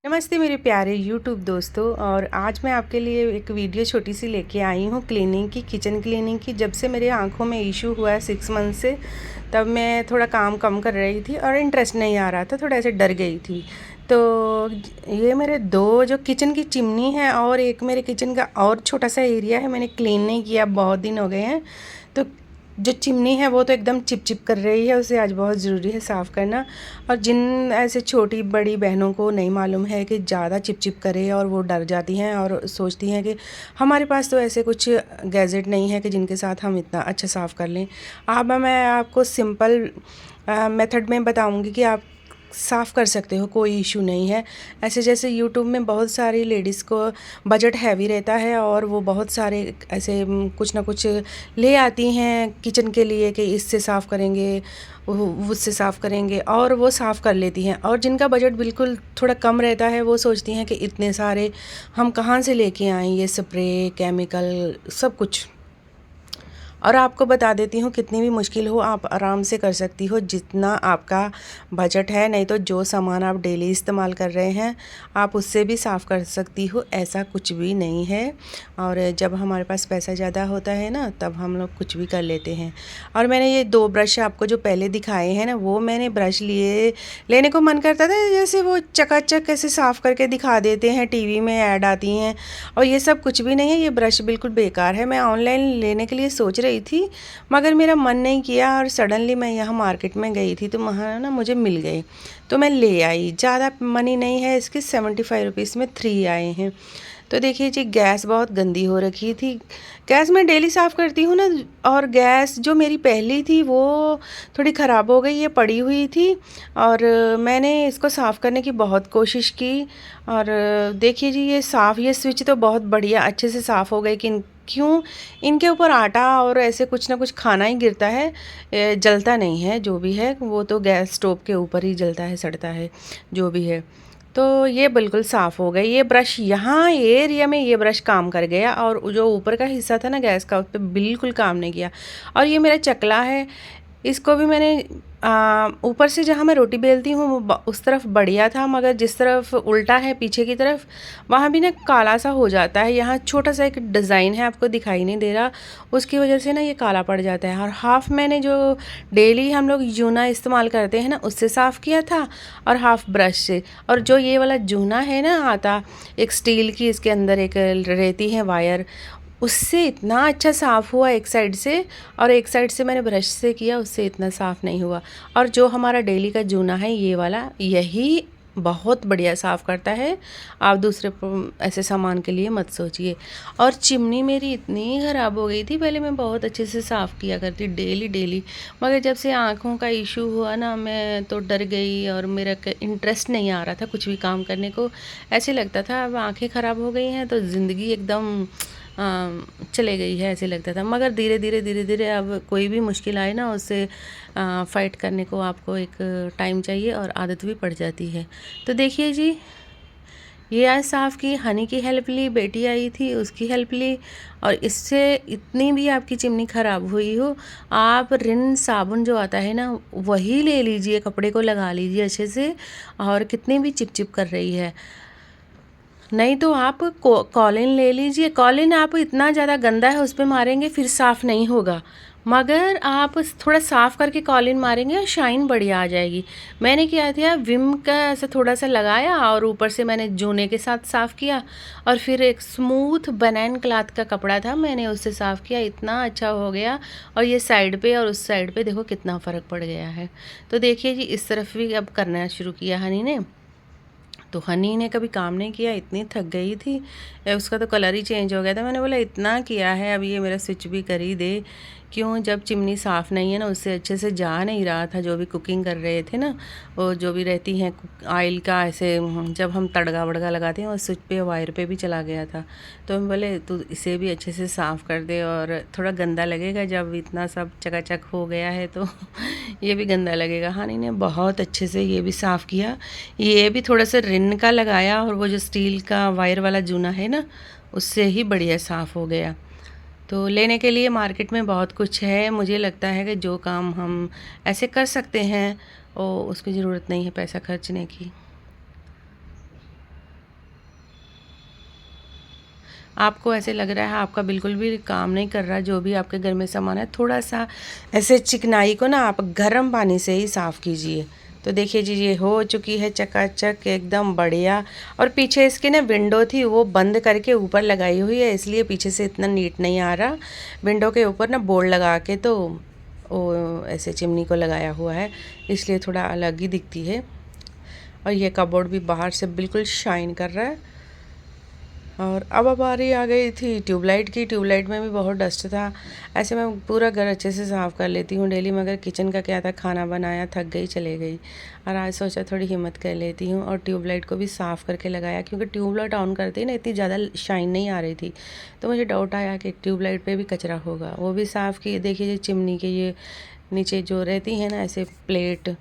नमस्ते मेरे प्यारे यूट्यूब दोस्तों। और आज मैं आपके लिए एक वीडियो छोटी सी लेके आई हूँ क्लीनिंग की, किचन क्लीनिंग की। जब से मेरे आँखों में इशू हुआ है 6 मंथ से, तब मैं थोड़ा काम कम कर रही थी और इंटरेस्ट नहीं आ रहा था, थोड़ा ऐसे डर गई थी। तो ये मेरे दो जो किचन की चिमनी है और एक मेरे किचन का और छोटा सा एरिया है, मैंने क्लीन नहीं किया, बहुत दिन हो गए हैं। तो जो चिमनी है वो तो एकदम चिप चिप कर रही है, उसे आज बहुत ज़रूरी है साफ़ करना। और जिन ऐसे छोटी बड़ी बहनों को नहीं मालूम है कि ज़्यादा चिप चिप करे और वो डर जाती हैं और सोचती हैं कि हमारे पास तो ऐसे कुछ गैजेट नहीं है कि जिनके साथ हम इतना अच्छा साफ़ कर लें। अब मैं आपको सिंपल मेथड में बताऊंगी कि आप साफ़ कर सकते हो, कोई इशू नहीं है। ऐसे जैसे यूट्यूब में बहुत सारी लेडीज़ को बजट हैवी रहता है और वो बहुत सारे ऐसे कुछ ना कुछ ले आती हैं किचन के लिए कि इससे साफ़ करेंगे, उससे साफ़ करेंगे, और वो साफ़ कर लेती हैं। और जिनका बजट बिल्कुल थोड़ा कम रहता है वो सोचती हैं कि इतने सारे हम कहाँ से लेके आएँ, ये स्प्रे, केमिकल, सब कुछ। और आपको बता देती हूँ, कितनी भी मुश्किल हो आप आराम से कर सकती हो जितना आपका बजट है। नहीं तो जो सामान आप डेली इस्तेमाल कर रहे हैं आप उससे भी साफ़ कर सकती हो, ऐसा कुछ भी नहीं है। और जब हमारे पास पैसा ज़्यादा होता है ना, तब हम लोग कुछ भी कर लेते हैं। और मैंने ये 2 ब्रश आपको जो पहले दिखाए हैं ना, वो मैंने ब्रश लेने को मन करता था, जैसे वो चकाचक ऐसे साफ़ करके दिखा देते हैं, टीवी में ऐड आती हैं। और ये सब कुछ भी नहीं है, ये ब्रश बिल्कुल बेकार है। मैं ऑनलाइन लेने के लिए सोच रही थी, मगर मेरा मन नहीं किया और सडनली मैं यहाँ मार्केट में गई थी तो वहाँ ना मुझे मिल गए, तो मैं ले आई। ज़्यादा मनी नहीं है इसके, 75 रुपीज़ में 3 आए हैं। तो देखिए जी, गैस बहुत गंदी हो रखी थी। गैस मैं डेली साफ़ करती हूँ ना, और गैस जो मेरी पहली थी वो थोड़ी ख़राब हो गई, ये पड़ी हुई थी। और मैंने इसको साफ़ करने की बहुत कोशिश की। और देखिए जी, ये स्विच तो बहुत बढ़िया अच्छे से साफ़ हो गए कि क्यों, इनके ऊपर आटा और ऐसे कुछ ना कुछ खाना ही गिरता है, जलता नहीं है। जो भी है वो तो गैस स्टोव के ऊपर ही जलता है, सड़ता है, जो भी है। तो ये बिल्कुल साफ़ हो गई। ये ब्रश यहाँ एरिया में ये ब्रश काम कर गया, और जो ऊपर का हिस्सा था ना गैस का, उस पर बिल्कुल काम नहीं किया। और ये मेरा चकला है, इसको भी मैंने ऊपर से जहाँ मैं रोटी बेलती हूँ उस तरफ बढ़िया था, मगर जिस तरफ उल्टा है पीछे की तरफ, वहाँ भी ना काला सा हो जाता है। यहाँ छोटा सा एक डिज़ाइन है, आपको दिखाई नहीं दे रहा, उसकी वजह से ना ये काला पड़ जाता है। और हाफ़ मैंने जो डेली हम लोग जूना इस्तेमाल करते हैं ना, उससे साफ़ किया था, और हाफ़ ब्रश से। और जो ये वाला जूना है ना आता, एक स्टील की इसके अंदर एक रहती है वायर, उससे इतना अच्छा साफ़ हुआ एक साइड से। और एक साइड से मैंने ब्रश से किया, उससे इतना साफ़ नहीं हुआ। और जो हमारा डेली का जूना है ये वाला, यही बहुत बढ़िया साफ़ करता है। आप दूसरे ऐसे सामान के लिए मत सोचिए। और चिमनी मेरी इतनी ख़राब हो गई थी, पहले मैं बहुत अच्छे से साफ़ किया करती डेली डेली, मगर जब से आँखों का इशू हुआ ना, मैं तो डर गई और मेरा इंटरेस्ट नहीं आ रहा था कुछ भी काम करने को। ऐसे लगता था अब आँखें ख़राब हो गई हैं तो ज़िंदगी एकदम चले गई है, ऐसे लगता था। मगर धीरे धीरे धीरे धीरे अब कोई भी मुश्किल आए ना, उससे फ़ाइट करने को आपको एक टाइम चाहिए और आदत भी पड़ जाती है। तो देखिए जी, ये आज साफ़ की, हनी की हेल्प ली, बेटी आई थी उसकी हेल्प ली। और इससे इतनी भी आपकी चिमनी ख़राब हुई हो, आप रिन साबुन जो आता है ना, वही ले लीजिए, कपड़े को लगा लीजिए अच्छे से। और कितनी भी चिपचिप कर रही है, नहीं तो आप कॉलिन ले लीजिए। कॉलिन आप इतना ज़्यादा गंदा है उस पर मारेंगे फिर साफ़ नहीं होगा, मगर आप थोड़ा साफ़ करके कॉलिन मारेंगे और शाइन बढ़िया आ जाएगी। मैंने किया था, विम का ऐसा थोड़ा सा लगाया और ऊपर से मैंने जूने के साथ साफ़ किया, और फिर एक स्मूथ बनैन क्लॉथ का कपड़ा था, मैंने उससे साफ़ किया, इतना अच्छा हो गया। और ये साइड पे और उस साइड पे देखो कितना फ़र्क पड़ गया है। तो देखिए जी, इस तरफ भी अब करना शुरू किया हनी ने। तो हनी ने कभी काम नहीं किया, इतनी थक गई थी, उसका तो कलर ही चेंज हो गया था। मैंने बोला इतना किया है, अब ये मेरा स्विच भी कर ही दे। क्यों, जब चिमनी साफ़ नहीं है ना, उससे अच्छे से जा नहीं रहा था। जो भी कुकिंग कर रहे थे ना, वो जो भी रहती हैं ऑयल का ऐसे, जब हम तड़का वड़का लगाते हैं, और स्विच पे वायर पे भी चला गया था। तो हम बोले तू इसे भी अच्छे से साफ़ कर दे, और थोड़ा गंदा लगेगा जब इतना सब चकाचक हो गया है तो ये भी गंदा लगेगा। हानि ने बहुत अच्छे से ये भी साफ़ किया, ये भी थोड़ा सा रिन का लगाया, और वो जो स्टील का वायर वाला जूना है ना, उससे ही बढ़िया साफ़ हो गया। तो लेने के लिए मार्केट में बहुत कुछ है। मुझे लगता है कि जो काम हम ऐसे कर सकते हैं, और उसकी ज़रूरत नहीं है पैसा खर्चने की। आपको ऐसे लग रहा है आपका बिल्कुल भी काम नहीं कर रहा, जो भी आपके घर में सामान है, थोड़ा सा ऐसे चिकनाई को ना आप गर्म पानी से ही साफ़ कीजिए। तो देखिए जी, ये हो चुकी है चकाचक एकदम बढ़िया। और पीछे इसकी ना विंडो थी, वो बंद करके ऊपर लगाई हुई है, इसलिए पीछे से इतना नीट नहीं आ रहा। विंडो के ऊपर ना बोर्ड लगा के तो वो ऐसे चिमनी को लगाया हुआ है, इसलिए थोड़ा अलग ही दिखती है। और ये कबोर्ड भी बाहर से बिल्कुल शाइन कर रहा है। और अब बारी आ गई थी ट्यूबलाइट की। ट्यूबलाइट में भी बहुत डस्ट था। ऐसे मैं पूरा घर अच्छे से साफ़ कर लेती हूँ डेली, मगर किचन का क्या था, खाना बनाया, थक गई, चले गई। और आज सोचा थोड़ी हिम्मत कर लेती हूँ और ट्यूबलाइट को भी साफ़ करके लगाया, क्योंकि ट्यूबलाइट ऑन करते ही ना इतनी ज़्यादा शाइन नहीं आ रही थी। तो मुझे डाउट आया कि ट्यूबलाइट पर भी कचरा होगा, वो भी साफ़ की। देखिए चिमनी के ये नीचे जो रहती है ना ऐसे प्लेट,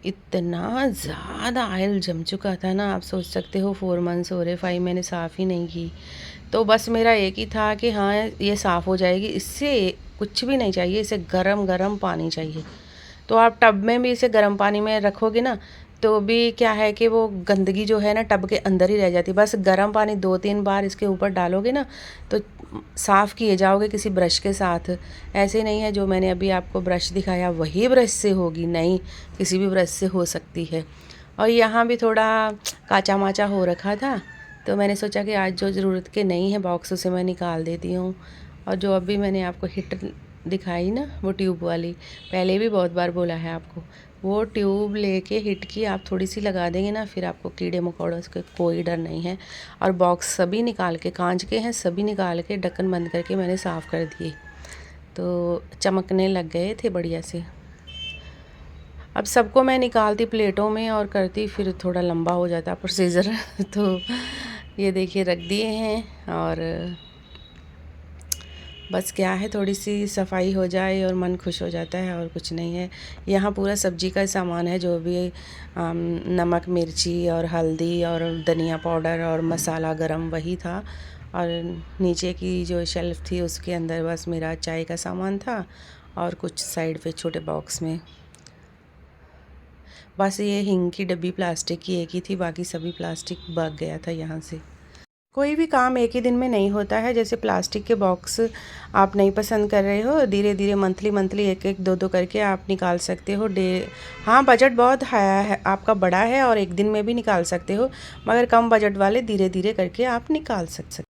इतना ज़्यादा ऑयल जम चुका था ना, आप सोच सकते हो। 4 मंथ्स हो रहे, 5 मैंने साफ़ ही नहीं की। तो बस मेरा एक ही था कि हाँ ये साफ़ हो जाएगी, इससे कुछ भी नहीं चाहिए, इसे गरम गरम पानी चाहिए। तो आप टब में भी इसे गर्म पानी में रखोगे ना, तो भी क्या है कि वो गंदगी जो है ना टब के अंदर ही रह जाती। बस गर्म पानी 2-3 बार इसके ऊपर डालोगे ना, तो साफ़ किए जाओगे किसी ब्रश के साथ। ऐसे नहीं है जो मैंने अभी आपको ब्रश दिखाया वही ब्रश से होगी, नहीं, किसी भी ब्रश से हो सकती है। और यहाँ भी थोड़ा काचा माचा हो रखा था, तो मैंने सोचा कि आज जो ज़रूरत के नहीं है बॉक्स उसे मैं निकाल देती हूँ। और जो अभी मैंने आपको हिट दिखाई ना, वो ट्यूब वाली, पहले भी बहुत बार बोला है आपको, वो ट्यूब लेके हिट की आप थोड़ी सी लगा देंगे ना, फिर आपको कीड़े मकोड़ों से कोई डर नहीं है। और बॉक्स सभी निकाल के, कांच के हैं सभी, निकाल के ढक्कन बंद करके मैंने साफ़ कर दिए, तो चमकने लग गए थे बढ़िया से। अब सबको मैं निकालती प्लेटों में और करती, फिर थोड़ा लंबा हो जाता प्रोसीजर तो ये देखिए रख दिए हैं। और बस क्या है, थोड़ी सी सफाई हो जाए और मन खुश हो जाता है, और कुछ नहीं है। यहाँ पूरा सब्जी का सामान है, जो भी नमक, मिर्ची और हल्दी और धनिया पाउडर और मसाला गरम वही था। और नीचे की जो शेल्फ़ थी उसके अंदर बस मेरा चाय का सामान था, और कुछ साइड पे छोटे बॉक्स में बस ये हिंग की डब्बी प्लास्टिक की एक ही थी, बाकी सभी प्लास्टिक भाग गया था यहाँ से। कोई भी काम एक ही दिन में नहीं होता है। जैसे प्लास्टिक के बॉक्स आप नहीं पसंद कर रहे हो, धीरे धीरे मंथली एक एक दो करके आप निकाल सकते हो। हाँ, बजट बहुत हाई है आपका, बड़ा है, और एक दिन में भी निकाल सकते हो, मगर कम बजट वाले धीरे धीरे करके आप निकाल सकते।